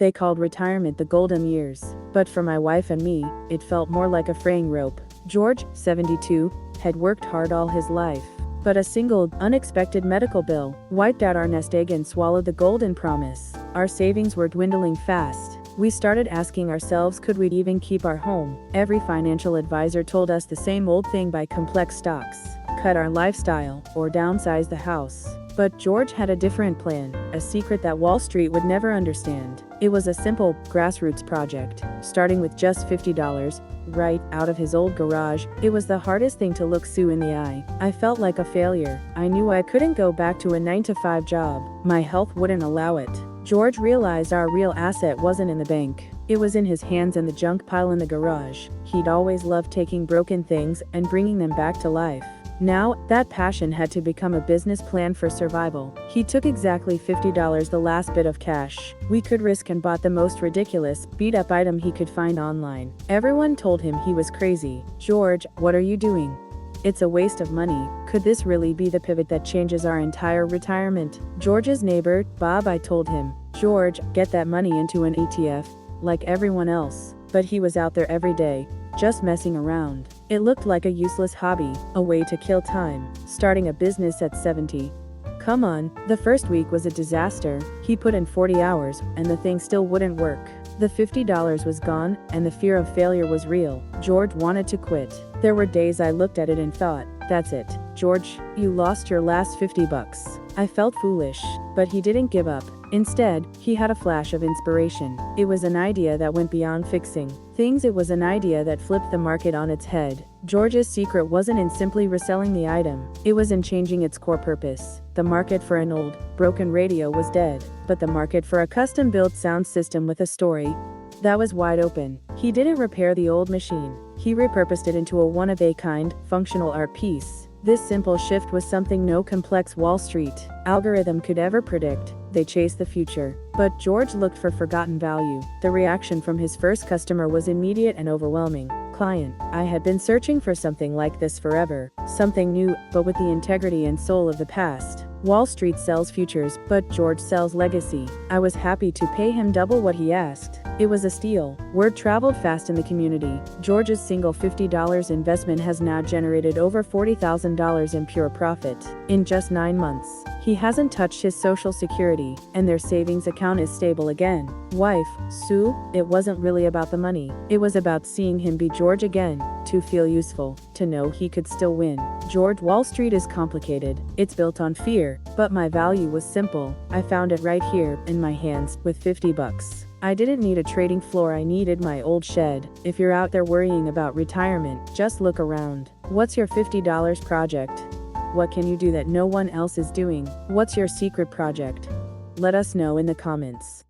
They called retirement the golden years. But for my wife and me, it felt more like a fraying rope. George, 72, had worked hard all his life. But a single, unexpected medical bill wiped out our nest egg and swallowed the golden promise. Our savings were dwindling fast. We started asking ourselves, could we even keep our home? Every financial advisor told us the same old thing: buy complex stocks, cut our lifestyle, or downsize the house. But George had a different plan, a secret that Wall Street would never understand. It was a simple, grassroots project, starting with just $50, right out of his old garage. It was the hardest thing to look Sue in the eye. I felt like a failure. I knew I couldn't go back to a 9-to-5 job. My health wouldn't allow it. George realized our real asset wasn't in the bank. It was in his hands and the junk pile in the garage. He'd always loved taking broken things and bringing them back to life. Now, that passion had to become a business plan for survival. He took exactly $50, the last bit of cash we could risk, and bought the most ridiculous, beat-up item he could find online. Everyone told him he was crazy. "George, what are you doing? It's a waste of money." Could this really be the pivot that changes our entire retirement? George's neighbor, Bob, I told him, "George, get that money into an ETF, like everyone else." But he was out there every day, just messing around. It looked like a useless hobby, a way to kill time. Starting a business at 70. Come on, the first week was a disaster. He put in 40 hours, and the thing still wouldn't work. The $50 was gone, and the fear of failure was real. George wanted to quit. There were days I looked at it and thought, that's it, George, you lost your last $50. I felt foolish, but he didn't give up. Instead, he had a flash of inspiration. It was an idea that went beyond fixing things. It was an idea that flipped the market on its head. George's secret wasn't in simply reselling the item. It was in changing its core purpose. The market for an old, broken radio was dead, but the market for a custom-built sound system with a story, that was wide open. He didn't repair the old machine. He repurposed it into a one-of-a-kind, functional art piece. This simple shift was something no complex Wall Street algorithm could ever predict. They chased the future. But George looked for forgotten value. The reaction from his first customer was immediate and overwhelming. "Client, I had been searching for something like this forever. Something new, but with the integrity and soul of the past. Wall Street sells futures, but George sells legacy." I was happy to pay him double what he asked. It was a steal. Word traveled fast in the community. George's single $50 investment has now generated over $40,000 in pure profit in just 9 months. He hasn't touched his Social Security, and their savings account is stable again. Wife, Sue, it wasn't really about the money. It was about seeing him be George again, to feel useful, to know he could still win. George, Wall Street is complicated. It's built on fear, but my value was simple. I found it right here, in my hands, with $50. I didn't need a trading floor, I needed my old shed. If you're out there worrying about retirement, just look around. What's your $50 project? What can you do that no one else is doing? What's your secret project? Let us know in the comments.